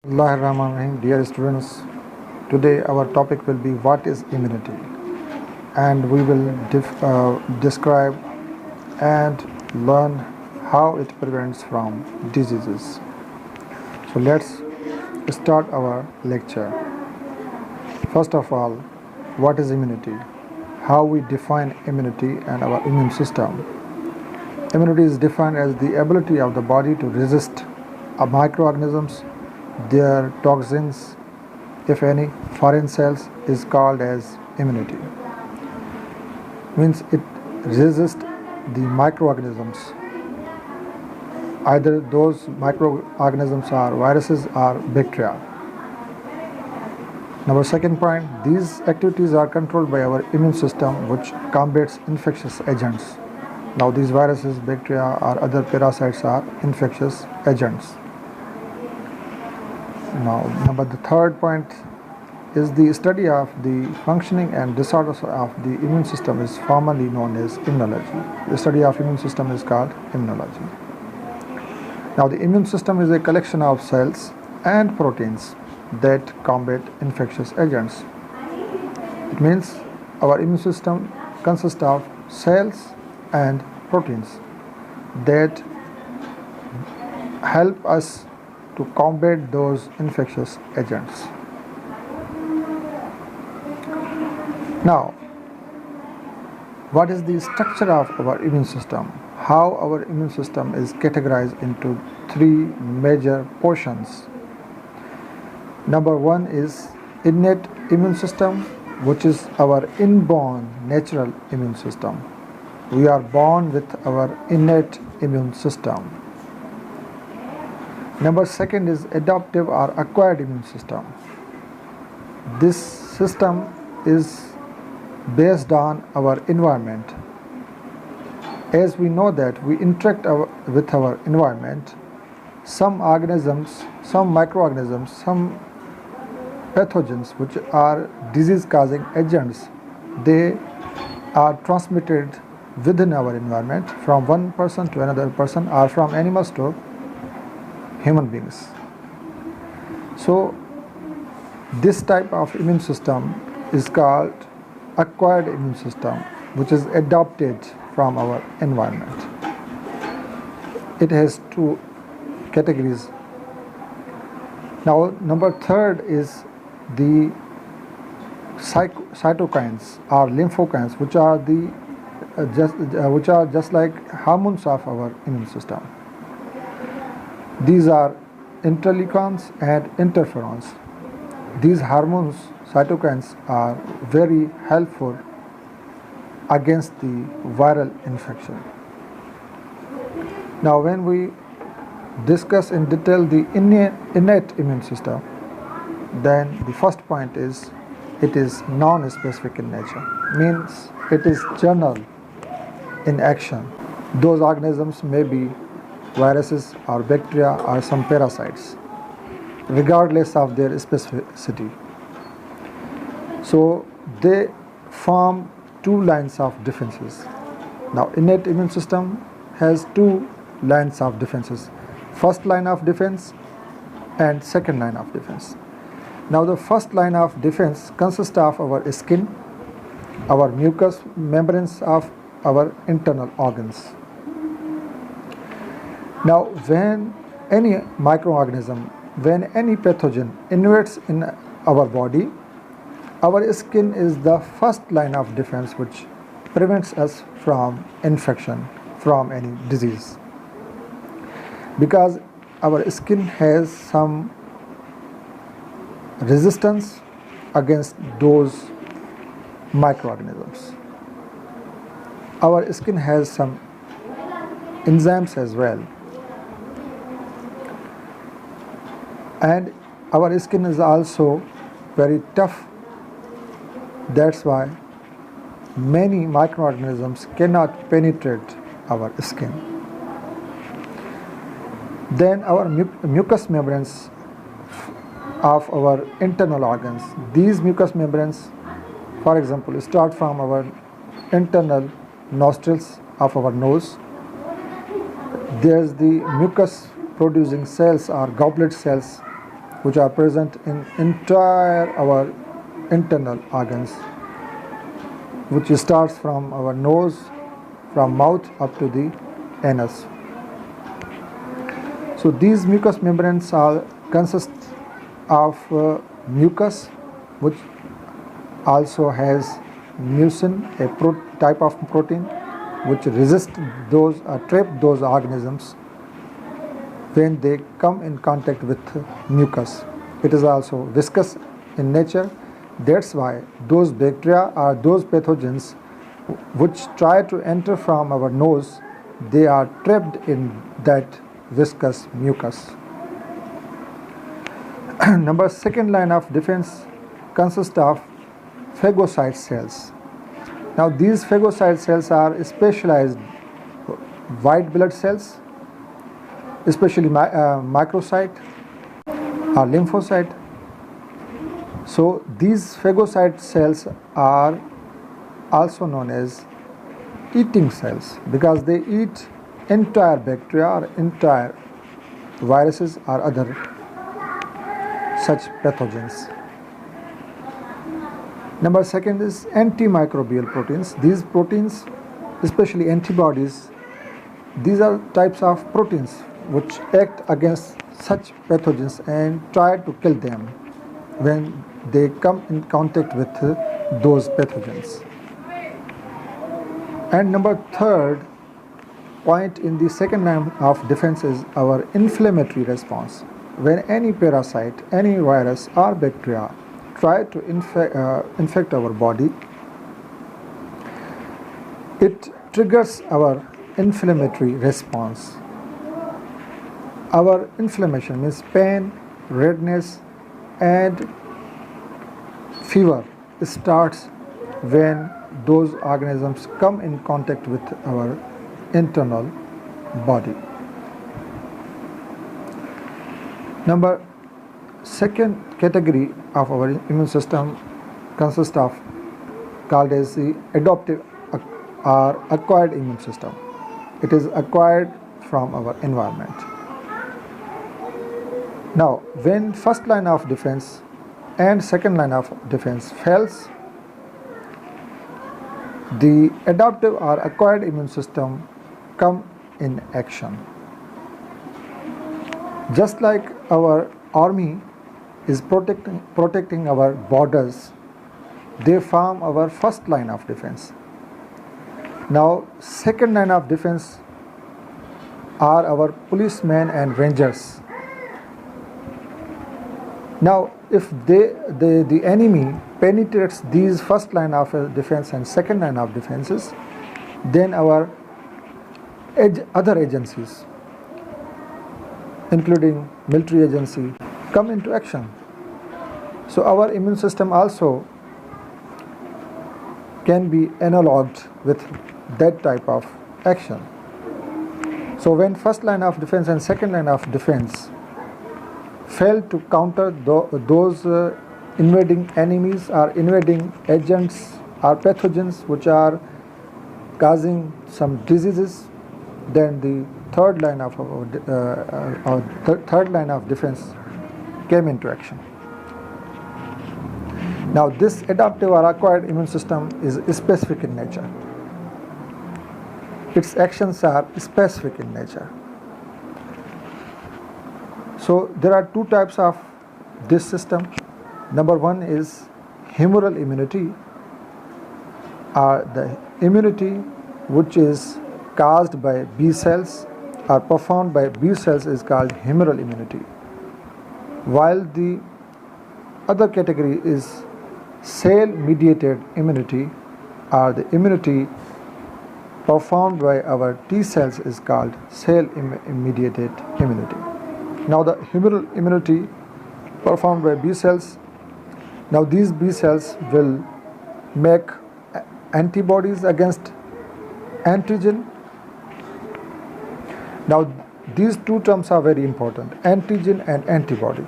Bismillahirrahmanirrahim. Dear students, today our topic will be what is immunity, and we will describe and learn how it prevents from diseases. So let's start our lecture. First of all, what is immunity? How we define immunity and our immune system. Immunity is defined as the ability of the body to resist microorganisms, their toxins, if any, foreign cells, is called as immunity. Means it resists the microorganisms. Either those microorganisms are viruses or bacteria. Number second point, these activities are controlled by our immune system, which combats infectious agents. Now these viruses, bacteria or other parasites are infectious agents. Now the third point is the study of the functioning and disorders of the immune system is formally known as immunology. The study of immune system is called immunology. Now the immune system is a collection of cells and proteins that combat infectious agents. It means our immune system consists of cells and proteins that help us to combat those infectious agents. Now, what is the structure of our immune system? How our immune system is categorized into three major portions. Number one is innate immune system, which is our inborn natural immune system. We are born with our innate immune system. Number second is adaptive or acquired immune system. This system is based on our environment. As we know that we interact with our environment, some organisms, some microorganisms, some pathogens which are disease-causing agents, they are transmitted within our environment from one person to another person or from animals to human beings. So this type of immune system is called acquired immune system, which is adopted from our environment. It has two categories. Now number third is the cytokines or lymphokines, which are just like hormones of our immune system. These are interleukins and interferons. These hormones, cytokines, are very helpful against the viral infection. Now when we discuss in detail the innate immune system, then the first point is it is non-specific in nature, means it is general in action. Those organisms may be viruses or bacteria or some parasites, regardless of their specificity. So they form two lines of defenses. Now innate immune system has two lines of defenses: first line of defense and second line of defense. Now the first line of defense consists of our skin, our mucous membranes of our internal organs. Now when any microorganism, when any pathogen invades in our body, our skin is the first line of defense which prevents us from infection, from any disease. Because our skin has some resistance against those microorganisms. Our skin has some enzymes as well. And our skin is also very tough. That's why many microorganisms cannot penetrate our skin. Then our mucous membranes of our internal organs. These mucous membranes, for example, start from our internal nostrils of our nose. There's the mucus producing cells or goblet cells which are present in entire our internal organs, which starts from our nose, from mouth up to the anus. So these mucous membranes consist of mucus, which also has mucin, a type of protein which resists those trap those organisms when they come in contact with mucus. It is also viscous in nature. That's why those bacteria or those pathogens which try to enter from our nose, they are trapped in that viscous mucus. Second line of defense consists of phagocyte cells. Now these phagocyte cells are specialized white blood cells, especially microcyte or lymphocyte. So these phagocyte cells are also known as eating cells because they eat entire bacteria or entire viruses or other such pathogens. Number second is antimicrobial proteins. These proteins, especially antibodies, these are types of proteins which act against such pathogens and try to kill them when they come in contact with those pathogens. And number third point in the second line of defense is our inflammatory response. When any parasite, any virus or bacteria try to infect our body, it triggers our inflammatory response. Our inflammation means pain, redness and fever starts when those organisms come in contact with our internal body. Number second category of our immune system consists of called as the adaptive or acquired immune system. It is acquired from our environment. Now, when first line of defense and second line of defense fails, the adaptive or acquired immune system come in action. Just like our army is protecting our borders, they form our first line of defense. Now, second line of defense are our policemen and rangers. Now, if the enemy penetrates these first line of defense and second line of defenses, then our other agencies, including military agency, come into action. So our immune system also can be analoged with that type of action. So when first line of defense and second line of defense fail to counter those invading enemies or invading agents or pathogens which are causing some diseases, then the third line of third line of defense came into action. Now this adaptive or acquired immune system is specific in nature. Its actions are specific in nature. So there are two types of this system. Number one is humoral immunity, or the immunity which is caused by B cells or performed by B cells is called humoral immunity, while the other category is cell mediated immunity, or the immunity performed by our T cells is called cell mediated immunity. Now the humoral immunity performed by B cells, now these B cells will make antibodies against antigen. Now these two terms are very important, antigen and antibody.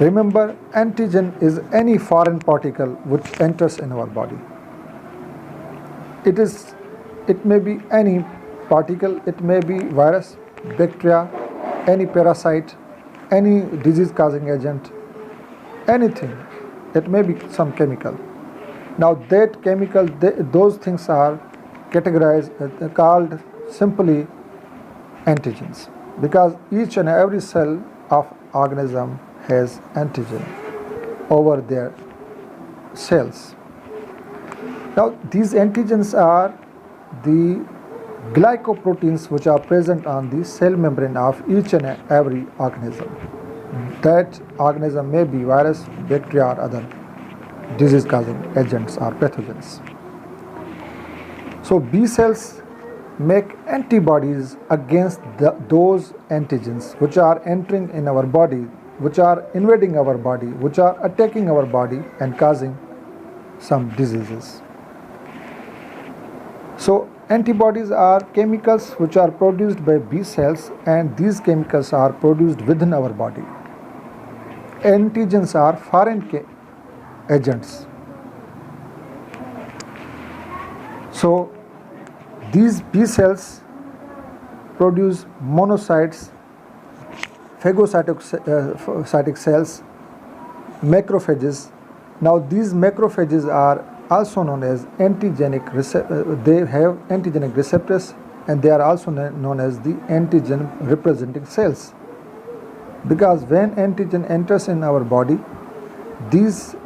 Remember, antigen is any foreign particle which enters in our body. It may be any particle, it may be virus, bacteria, any parasite, any disease causing agent, anything. It may be some chemical. Now that chemical, those things are categorized, called simply antigens, because each and every cell of organism has antigen over their cells. Now these antigens are the glycoproteins which are present on the cell membrane of each and every organism. That organism may be virus, bacteria, or other disease causing agents or pathogens. So B cells make antibodies against those antigens which are entering in our body, which are invading our body, which are attacking our body and causing some diseases. So antibodies are chemicals which are produced by B cells, and these chemicals are produced within our body. Antigens are foreign agents. So these B cells produce monocytes, phagocytic cells, macrophages. Now these macrophages are also known as antigenic they have antigenic receptors, and they are also known as the antigen representing cells, because when antigen enters in our body, these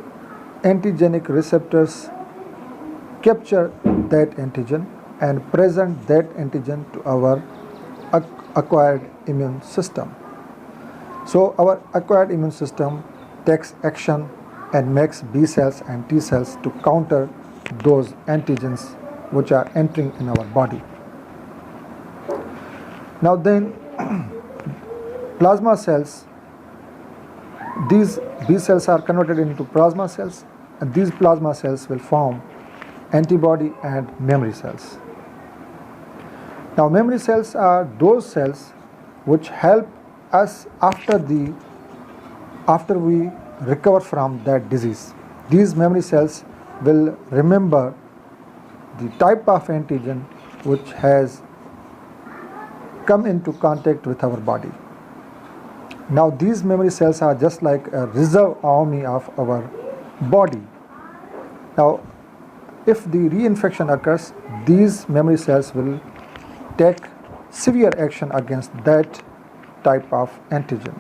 antigenic receptors capture that antigen and present that antigen to our acquired immune system. So our acquired immune system takes action and makes B cells and T cells to counter those antigens which are entering in our body. Now then, plasma cells, these B cells are converted into plasma cells, and these plasma cells will form antibody and memory cells. Now memory cells are those cells which help us after we recover from that disease. These memory cells will remember the type of antigen which has come into contact with our body. Now these memory cells are just like a reserve army of our body. Now if the reinfection occurs, these memory cells will take severe action against that type of antigen.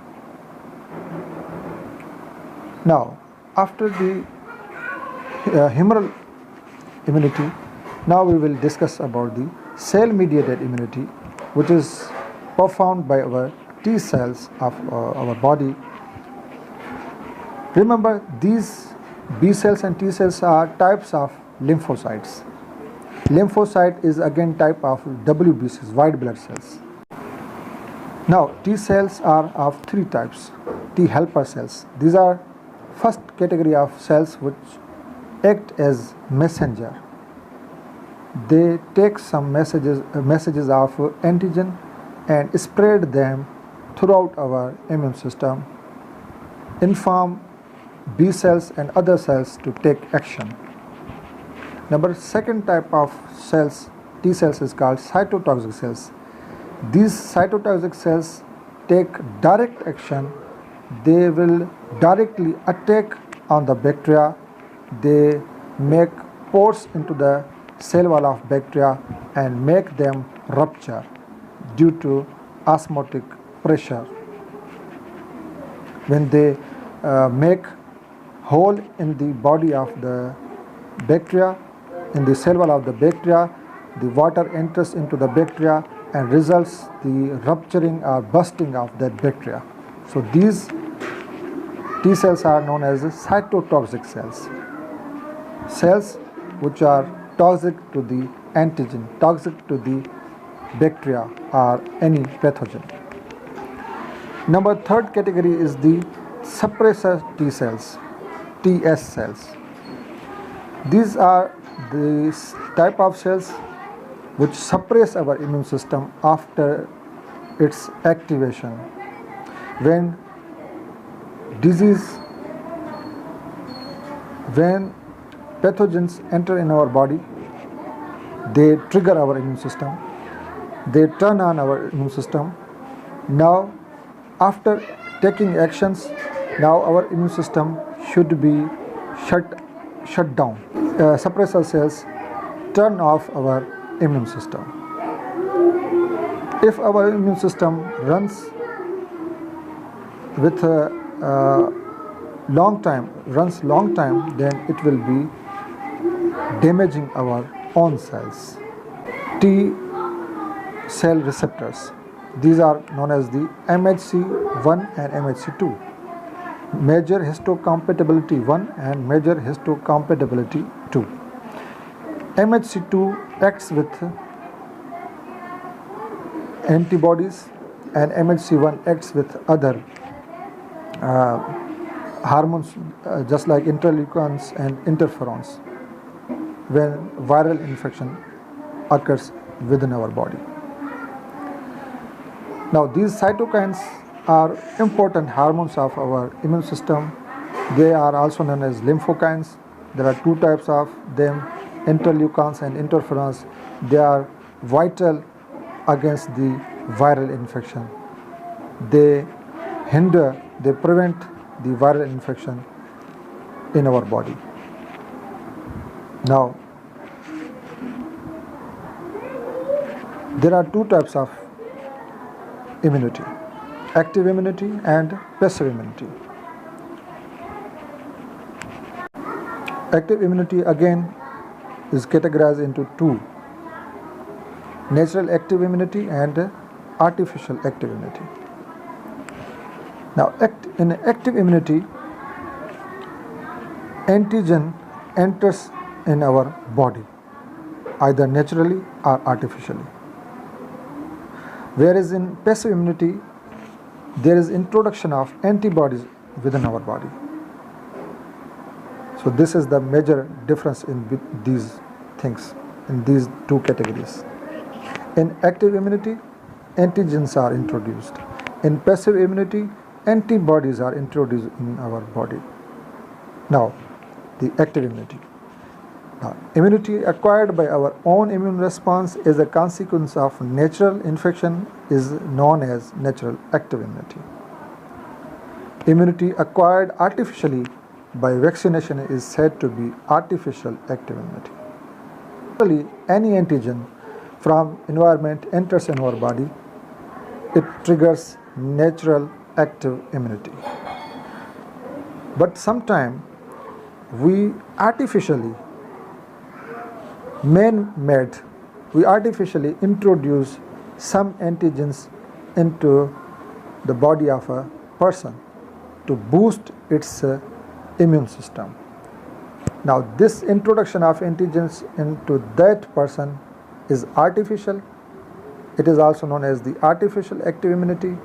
Now, after the humoral immunity, now we will discuss about the cell-mediated immunity, which is performed by our T cells of our body. Remember, these B cells and T cells are types of lymphocytes. Lymphocyte is again type of WBCs, white blood cells. Now, T cells are of three types. T helper cells. These are first category of cells which act as messenger. They take some messages of antigen and spread them throughout our immune system, inform B cells and other cells to take action. Second type of cells, T cells, is called cytotoxic cells. These cytotoxic cells take direct action. They will directly attack on the bacteria. They make pores into the cell wall of bacteria and make them rupture due to osmotic pressure. When they make hole in the body of the bacteria, in the cell wall of the bacteria, the water enters into the bacteria and results the rupturing or bursting of that bacteria. So these T cells are known as cytotoxic cells. Cells which are toxic to the antigen, toxic to the bacteria or any pathogen. Third category is the suppressor T cells, TS cells. These are the type of cells which suppress our immune system after its activation. When pathogens enter in our body, they trigger our immune system, they turn on our immune system. Now, after taking actions, now our immune system should be shut down. Suppressor cells turn off our immune system. If our immune system runs with a long time, then it will be damaging our own cells. T cell receptors. These are known as the MHC1 and MHC2. Major histocompatibility 1 and major histocompatibility 2. MHC2 acts with antibodies and MHC1 acts with other hormones just like interleukins and interferons when viral infection occurs within our body. Now these cytokines are important hormones of our immune system. They are also known as lymphokines. There are two types of them, interleukins and interferons. They are vital against the viral infection. They prevent the viral infection in our body. Now, there are two types of immunity: active immunity and passive immunity. Active immunity again is categorized into two: natural active immunity and artificial active immunity. Now, in active immunity, antigen enters in our body either naturally or artificially. Whereas in passive immunity, there is introduction of antibodies within our body. So this is the major difference in these things, in these two categories. In active immunity, antigens are introduced. In passive immunity, antibodies are introduced in our body. Now, the active immunity. Now, immunity acquired by our own immune response as a consequence of natural infection is known as natural active immunity. Immunity acquired artificially by vaccination is said to be artificial active immunity. Actually, any antigen from environment enters in our body, it triggers natural active immunity. But sometimes we artificially introduce some antigens into the body of a person to boost its immune system. Now, this introduction of antigens into that person is artificial. It is also known as the artificial active immunity,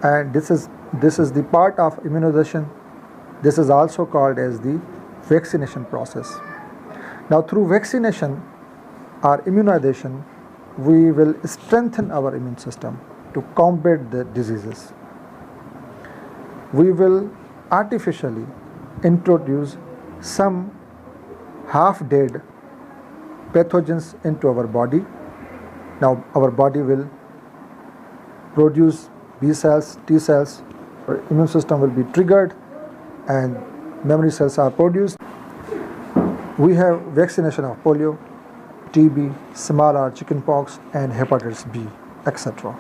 and this is the part of immunization. This is also called as the vaccination process. Now, through vaccination or immunization, we will strengthen our immune system to combat the diseases. We will artificially introduce some half-dead pathogens into our body. Now, our body will produce B cells, T cells, our immune system will be triggered and memory cells are produced. We have vaccination of polio, TB, small R chickenpox and hepatitis B, etc.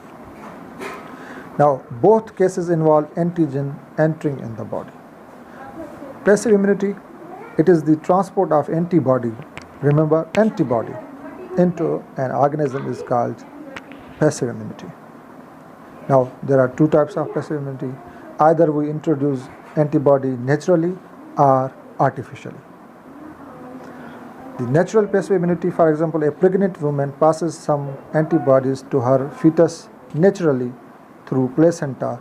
Now, both cases involve antigen entering in the body. Passive immunity, it is the transport of antibody, remember antibody, into an organism is called passive immunity. Now, there are two types of passive immunity. Either we introduce antibody naturally or artificially. The natural passive immunity, for example, a pregnant woman passes some antibodies to her fetus naturally through placenta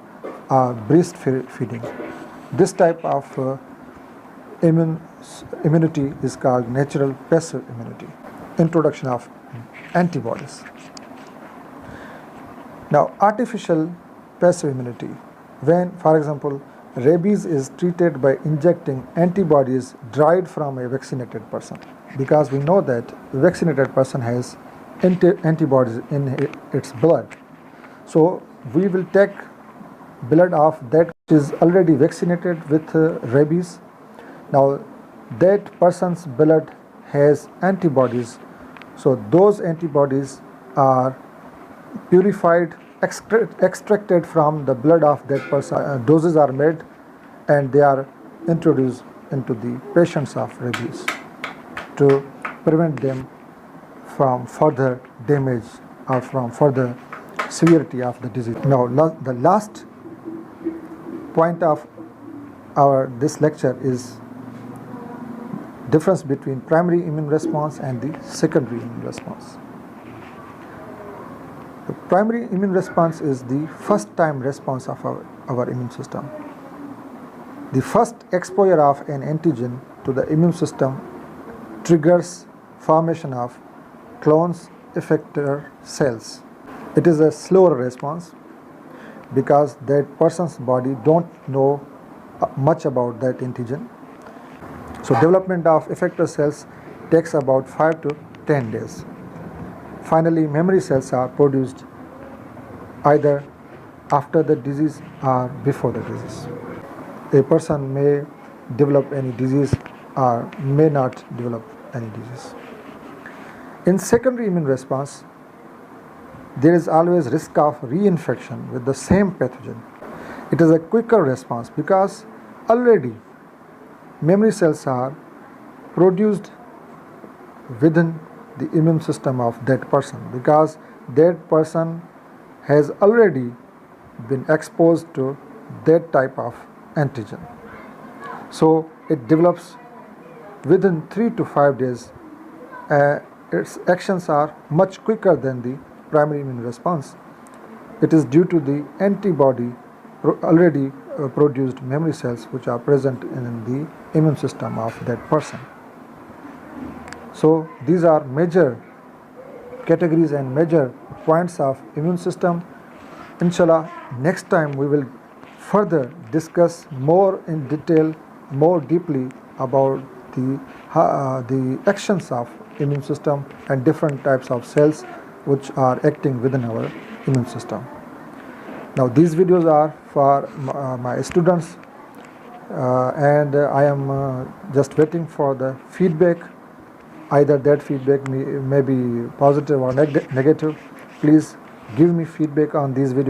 or breastfeeding. This type of immunity is called natural passive immunity, introduction of antibodies. Now, artificial passive immunity, when, for example, rabies is treated by injecting antibodies derived from a vaccinated person, because we know that a vaccinated person has antibodies in its blood. So we will take blood of that is already vaccinated with rabies. Now that person's blood has antibodies, so those antibodies are purified, extracted from the blood of that person. Doses are made and they are introduced into the patients of rabies to prevent them from further damage or from further severity of the disease. Now the last point of this lecture is difference between primary immune response and the secondary immune response. The primary immune response is the first time response of our immune system. The first exposure of an antigen to the immune system triggers formation of clones effector cells. It is a slower response because that person's body don't know much about that antigen. So development of effector cells takes about 5 to 10 days. Finally, memory cells are produced either after the disease or before the disease. A person may develop any disease or may not develop any disease. In secondary immune response, there is always risk of reinfection with the same pathogen. It is a quicker response because already memory cells are produced within the immune system of that person, because that person has already been exposed to that type of antigen. So it develops within 3 to 5 days. Its actions are much quicker than the primary immune response. It is due to the antibody already produced memory cells which are present in the immune system of that person. So these are major categories and major points of immune system. Inshallah, next time we will further discuss more in detail, more deeply about the actions of immune system and different types of cells which are acting within our immune system. Now these videos are for my students and I am just waiting for the feedback. Either that feedback may be positive or negative. Please give me feedback on these videos.